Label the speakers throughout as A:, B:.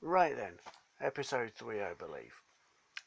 A: Right then, episode 3 I believe.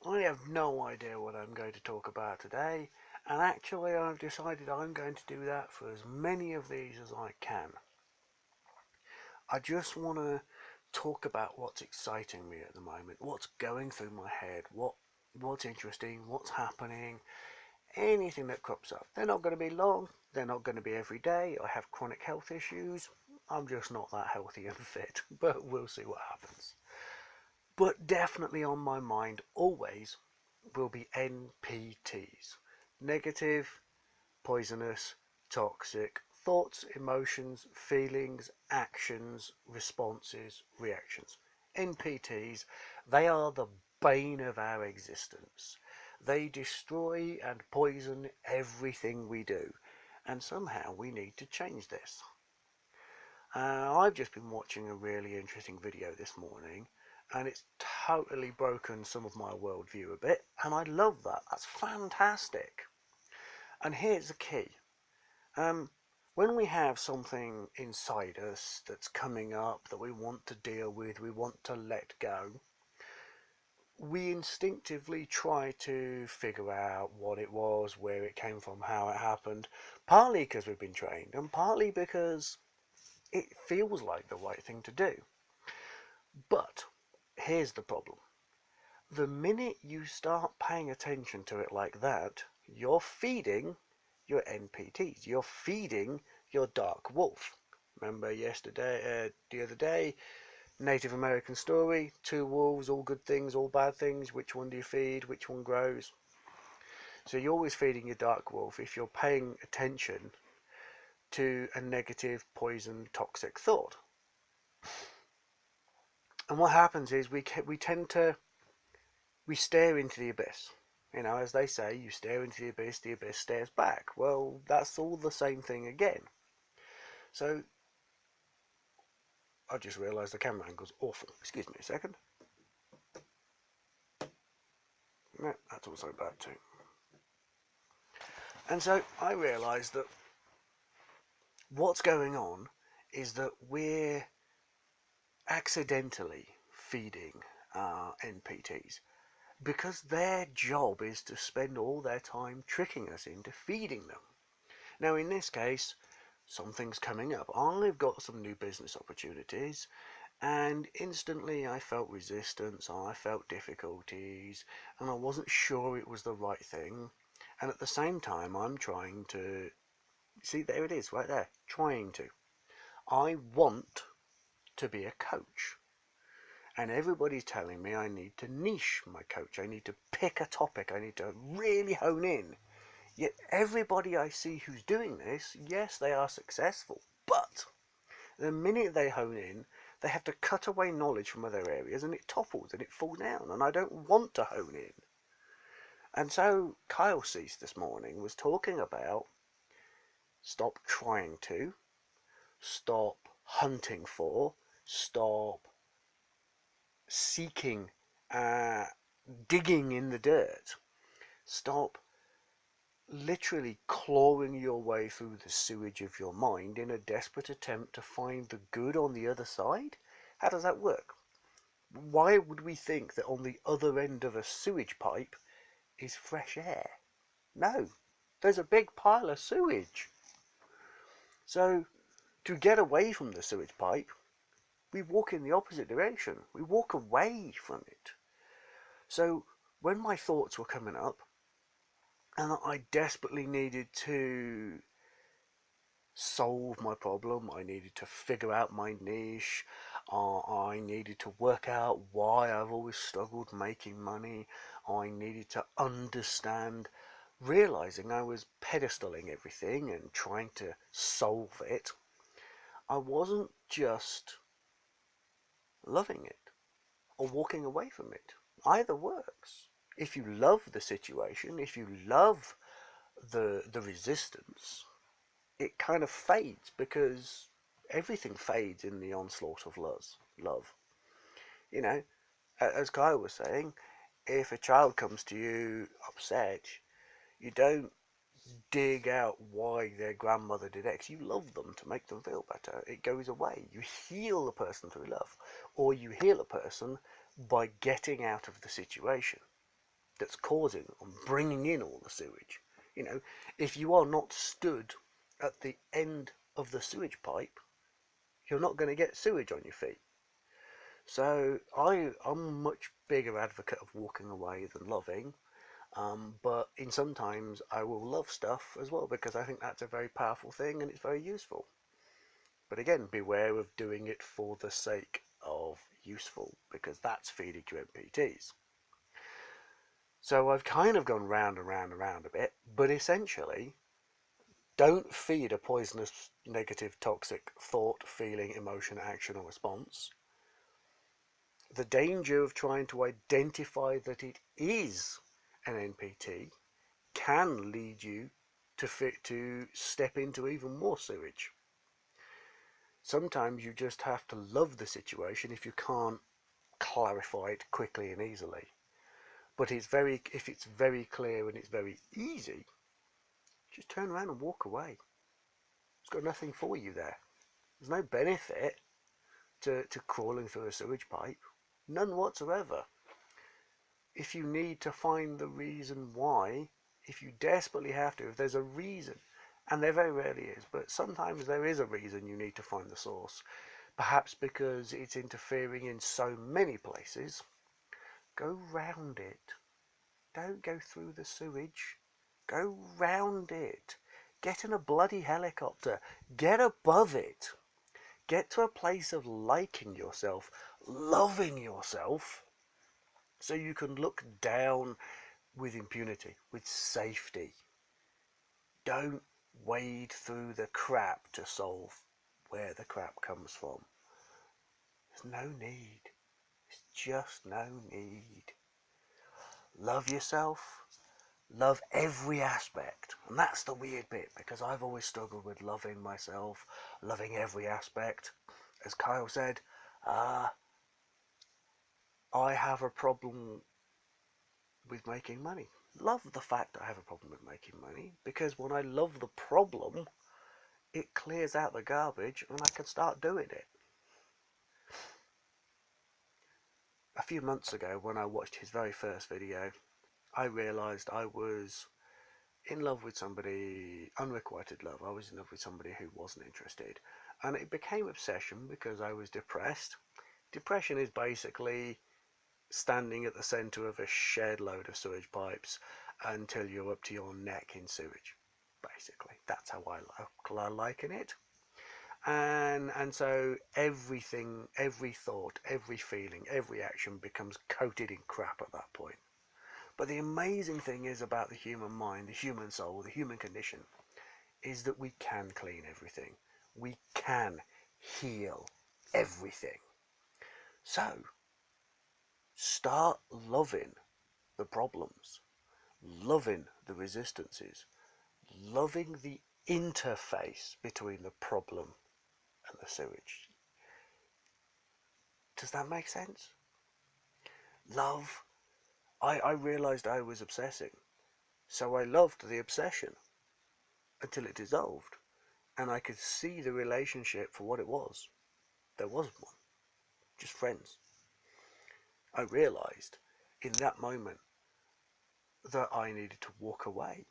A: I have no idea what I'm going to talk about today, and actually I've decided I'm going to do that for as many of these as I can. I just want to talk about what's exciting me at the moment, what's going through my head, what's interesting, what's happening, anything that crops up. They're not going to be long, they're not going to be every day. I have chronic health issues. I'm just not that healthy and fit, but we'll see what happens. But definitely on my mind always will be NPTs. Negative, poisonous, toxic thoughts, emotions, feelings, actions, responses, reactions. NPTs, they are the bane of our existence. They destroy and poison everything we do, and somehow we need to change this. I've just been watching a really interesting video this morning, and it's totally broken some of my worldview a bit, and I love that. That's fantastic. And here's the key. Um, when we have something inside us that's coming up that we want to deal with, we want to let go, we instinctively try to figure out what it was, where it came from, how it happened, partly because we've been trained, and partly because it feels like the right thing to do. But here's the problem. The minute you start paying attention to it like that, you're feeding your NPTs. You're feeding your dark wolf. Remember the other day, Native American story, two wolves, all good things, all bad things. Which one do you feed? Which one grows? So you're always feeding your dark wolf if you're paying attention to a negative, poison, toxic thought. And what happens is we tend to stare into the abyss. You know, as they say, you stare into the abyss stares back. Well, that's all the same thing again. So, I just realised the camera angle's awful. Excuse me a second. No, that's also bad too. And so, I realised that what's going on is that we're accidentally feeding our NPTs because their job is to spend all their time tricking us into feeding them. Now, in this case, something's coming up. I've got some new business opportunities, and instantly I felt resistance, I felt difficulties, and I wasn't sure it was the right thing. And at the same time, I'm trying to see, there it is, right there, trying to. I want to be a coach. And everybody's telling me I need to niche my coach. I need to pick a topic. I need to really hone in. Yet everybody I see who's doing this, yes, they are successful. But the minute they hone in, they have to cut away knowledge from other areas and it topples and it falls down. And I don't want to hone in. And so Kyle Cease this morning was talking about stop trying to, stop hunting for, stop seeking, digging in the dirt. Stop literally clawing your way through the sewage of your mind in a desperate attempt to find the good on the other side. How does that work? Why would we think that on the other end of a sewage pipe is fresh air? No, there's a big pile of sewage. So, to get away from the sewage pipe, we walk in the opposite direction. We walk away from it. So, when my thoughts were coming up, and I desperately needed to solve my problem, I needed to figure out my niche, I needed to work out why I've always struggled making money, I needed to understand, realizing I was pedestaling everything and trying to solve it. I wasn't just loving it or walking away from it. Either works. If you love the situation, if you love the resistance, it kind of fades because everything fades in the onslaught of love. You know, as Kyle was saying, if a child comes to you upset, you don't dig out why their grandmother did X. You love them to make them feel better. It goes away. You heal the person through love, or you heal a person by getting out of the situation that's causing and bringing in all the sewage. You know, if you are not stood at the end of the sewage pipe, you're not going to get sewage on your feet. So I'm a much bigger advocate of walking away than loving. But in sometimes I will love stuff as well because I think that's a very powerful thing and it's very useful. But again, beware of doing it for the sake of useful because that's feeding your NPTs. So I've kind of gone round and round and round a bit, but essentially, don't feed a poisonous, negative, toxic thought, feeling, emotion, action, or response. The danger of trying to identify that it is an NPT can lead you to step into even more sewage. Sometimes you just have to love the situation if you can't clarify it quickly and easily. But if it's very clear and it's very easy, just turn around and walk away. It's got nothing for you there. There's no benefit to crawling through a sewage pipe. None whatsoever. If you need to find the reason why, if you desperately have to, if there's a reason, and there very rarely is, but sometimes there is a reason you need to find the source, perhaps because it's interfering in so many places, go round it. Don't go through the sewage. Go round it. Get in a bloody helicopter. Get above it. Get to a place of liking yourself, loving yourself, so you can look down with impunity, with safety. Don't wade through the crap to solve where the crap comes from. There's no need. There's just no need. Love yourself. Love every aspect. And that's the weird bit, because I've always struggled with loving myself, loving every aspect. As Kyle said, I have a problem with making money. Love the fact I have a problem with making money, because when I love the problem, it clears out the garbage and I can start doing it. A few months ago, when I watched his very first video, I realised I was in love with somebody, unrequited love. I was in love with somebody who wasn't interested. And it became obsession because I was depressed. Depression is basically standing at the centre of a shed load of sewage pipes until you're up to your neck in sewage. Basically, that's how I liken it. And so everything, every thought, every feeling, every action becomes coated in crap at that point. But the amazing thing is about the human mind, the human soul, the human condition, is that we can clean everything. We can heal everything. So, start loving the problems, loving the resistances, loving the interface between the problem and the sewage. Does that make sense? Love. I realised I was obsessing. So I loved the obsession until it dissolved. And I could see the relationship for what it was. There wasn't one. Just friends. I realised in that moment that I needed to walk away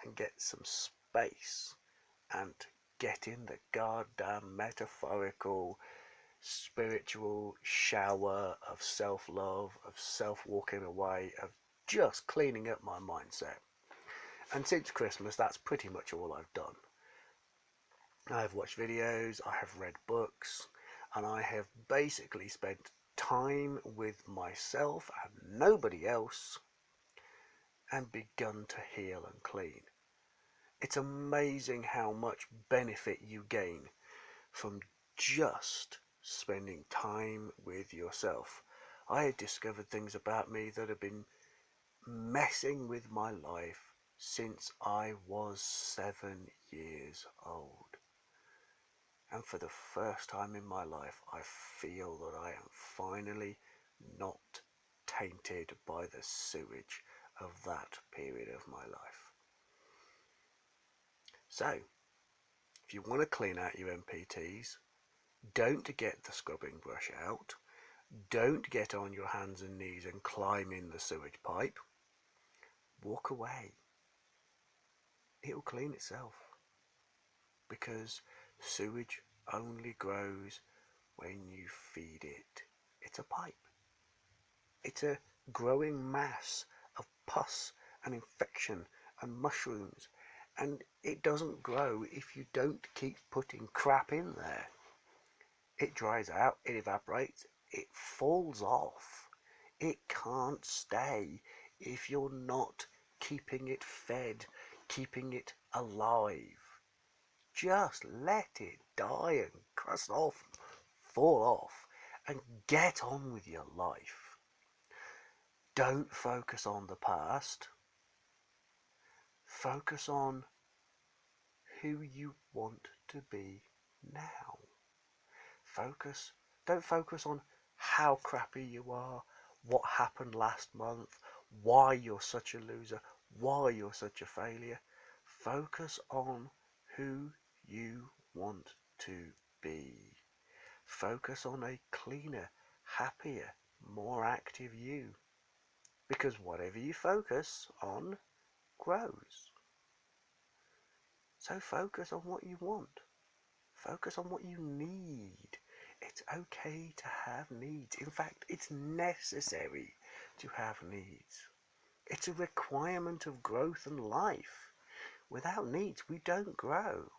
A: and get some space and get in the goddamn metaphorical spiritual shower of self-love, of self-walking away, of just cleaning up my mindset. And since Christmas, that's pretty much all I've done. I've watched videos, I have read books, and I have basically spent time with myself and nobody else and begun to heal and clean. It's amazing how much benefit you gain from just spending time with yourself. I had discovered things about me that have been messing with my life since I was 7 years old. And for the first time in my life, I feel that I am finally not tainted by the sewage of that period of my life. So, if you want to clean out your NPTs, don't get the scrubbing brush out. Don't get on your hands and knees and climb in the sewage pipe. Walk away. It'll clean itself. Because sewage only grows when you feed it. It's a pipe. It's a growing mass of pus and infection and mushrooms, and it doesn't grow if you don't keep putting crap in there. It dries out, it evaporates, it falls off. It can't stay if you're not keeping it fed, keeping it alive. Just let it die and crust off, fall off, and get on with your life. Don't focus on the past. Focus on who you want to be now. Don't focus on how crappy you are, what happened last month, why you're such a loser, why you're such a failure. Focus on who you want to be. Focus on a cleaner, happier, more active you. Because whatever you focus on grows. So focus on what you want. Focus on what you need. It's okay to have needs. In fact, it's necessary to have needs. It's a requirement of growth and life. Without needs, we don't grow.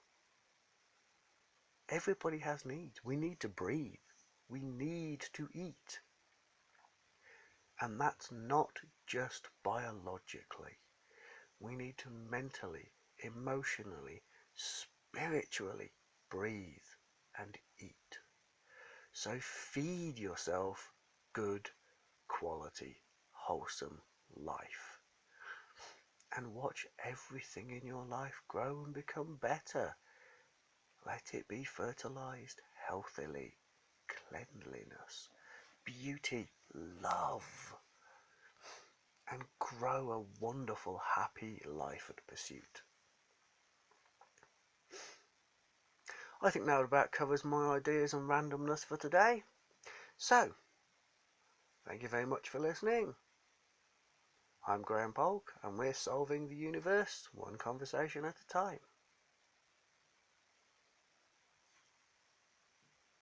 A: Everybody has needs. We need to breathe. We need to eat. And that's not just biologically. We need to mentally, emotionally, spiritually breathe and eat. So feed yourself good, quality, wholesome life. And watch everything in your life grow and become better. Let it be fertilized healthily, cleanliness, beauty, love, and grow a wonderful, happy life at pursuit. I think that about covers my ideas and randomness for today. So, thank you very much for listening. I'm Graham Polk, and we're solving the universe one conversation at a time.